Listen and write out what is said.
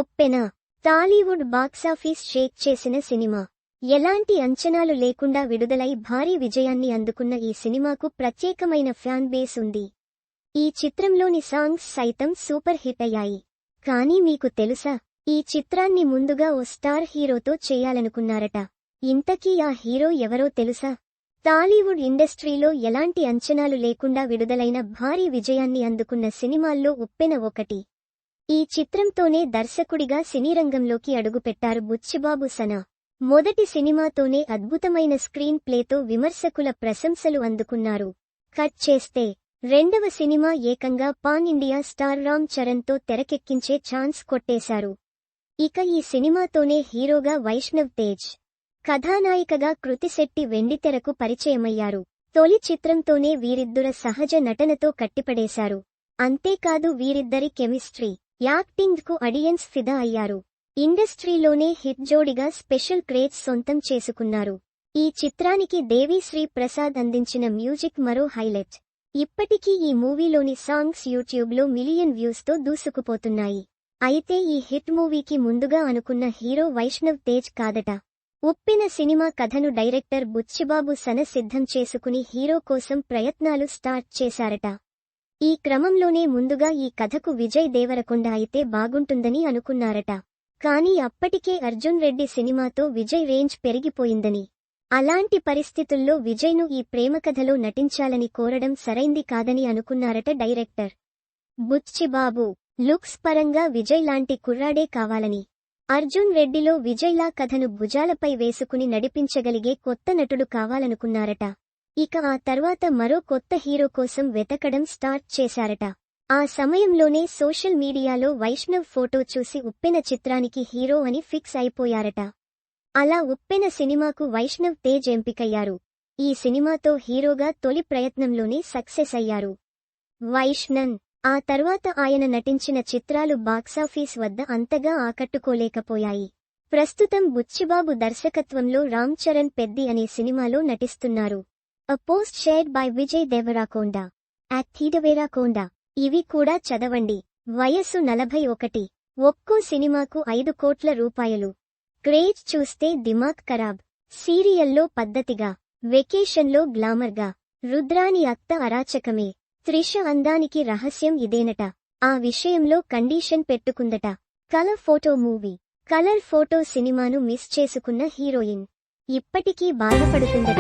ఉప్పెన Tollywood box office Sheikh చేసిన cinema. ఎలాంటి అంచనాలు లేకుండా విడుదలై భారీ విజయాన్ని అందుకున్న ఈ సినిమాకు ప్రత్యేకమైన ఫ్యాన్ బేస్ ఉంది. ఈ చిత్రంలోని సాంగ్స్ సైతం సూపర్ హిట్ అయ్యాయి. కానీ మీకు తెలుసా, ఈ చిత్రాన్ని ముందుగా ఓ స్టార్ హీరోతో చేయాలనుకున్నారట. ఇంతకీ ఆ హీరో ఎవరో తెలుసా? టాలీవుడ్ ఇండస్ట్రీలో ఎలాంటి అంచనాలు లేకుండా విడుదలైన భారీ విజయాన్ని అందుకున్న సినిమాల్లో ఉప్పెన ఒకటి. ఈ చిత్రంతోనే దర్శకుడిగా సినీరంగంలోకి అడుగుపెట్టారు బుచ్చిబాబు సన. మొదటి సినిమాతోనే అద్భుతమైన స్క్రీన్ ప్లేతో విమర్శకుల ప్రశంసలు అందుకున్నారు. కట్ చేస్తే రెండవ సినిమా ఏకంగా పాన్ ఇండియా స్టార్ రామ్ చరణ్తో తెరకెక్కించే ఛాన్స్ కొట్టేశారు. ఇక ఈ సినిమాతోనే హీరోగా వైష్ణవ్ తేజ్, కథానాయికగా కృతి శెట్టి వెండితెరకు పరిచయమయ్యారు. తొలి చిత్రంతోనే వీరిద్దర సహజ నటనతో కట్టిపడేశారు. అంతేకాదు వీరిద్దరి కెమిస్ట్రీ, యాక్టింగ్కు ఆడియన్స్ ఫిదా అయ్యారు. ఇండస్ట్రీలోనే హిట్ జోడిగా స్పెషల్ క్రేజ్ సొంతం చేసుకున్నారు. ఈ చిత్రానికి దేవిశ్రీ ప్రసాద్ అందించిన మ్యూజిక్ మరో హైలైట్. ఇప్పటికీ ఈ మూవీలోని సాంగ్స్ యూట్యూబ్లో మిలియన్ వ్యూస్తో దూసుకుపోతున్నాయి. అయితే ఈ హిట్ మూవీకి ముందుగా అనుకున్న హీరో వైష్ణవ్ తేజ్ కాదట. ఉప్పెన సినిమా కథను డైరెక్టర్ బుచ్చిబాబు సన సిద్ధం చేసుకుని హీరో కోసం ప్రయత్నాలు స్టార్ట్ చేశారట. ఈ క్రమంలోనే ముందుగా ఈ కథకు విజయ్ దేవరకొండ అయితే బాగుంటుందని అనుకున్నారట. కానీ అప్పటికే అర్జున్ రెడ్డి సినిమాతో విజయ్ రేంజ్ పెరిగిపోయిందని, అలాంటి పరిస్థితుల్లో విజయ్ను ఈ ప్రేమకథలో నటించాలని కోరడం సరైంది కాదని అనుకున్నారట డైరెక్టర్ బుచ్చిబాబు. లుక్స్ పరంగా విజయ్ లాంటి కుర్రాడే కావాలని, అర్జున్ రెడ్డిలో విజయ్లా కథను భుజాలపై వేసుకుని నడిపించగలిగే కొత్త నటుడు కావాలనుకున్నారట. ఇక ఆ తర్వాత మరో కొత్త హీరో కోసం వెతకడం స్టార్ట్ చేశారట. ఆ సమయంలోనే సోషల్ మీడియాలో వైష్ణవ్ ఫోటో చూసి ఉప్పెన చిత్రానికి హీరో అని ఫిక్స్ అయిపోయారట. అలా ఉప్పెన సినిమాకు వైష్ణవ్ తేజ్ ఎంపికయ్యారు. ఈ సినిమాతో హీరోగా తొలి ప్రయత్నంలోనే సక్సెస్ అయ్యారు వైష్ణవ్. ఆ తర్వాత ఆయన నటించిన చిత్రాలు బాక్సాఫీస్ వద్ద అంతగా ఆకట్టుకోలేకపోయాయి. ప్రస్తుతం బుచ్చిబాబు దర్శకత్వంలో రామ్ చరణ్ పెద్ది అనే సినిమాలో నటిస్తున్నారు. A post shared by Vijay Devarakonda @Thidaverakonda. ఇవి కూడా చదవండి. వయస్సు 41. ఒక్కో సినిమాకు 5 కోట్ల రూపాయలు. క్రేజ్ చూస్తే దిమాగ్ ఖరాబ్. సీరియల్లో పద్ధతిగా, వెకేషన్లో గ్లామర్గా, రుద్రాని అత్త అరాచకమే. త్రిష అందానికి రహస్యం ఇదేనట. ఆ విషయంలో కండీషన్ పెట్టుకుందట. Colour photo movie. Colour photo సినిమాను మిస్ చేసుకున్న హీరోయిన్ ఇప్పటికీ బాధపడుతుందట.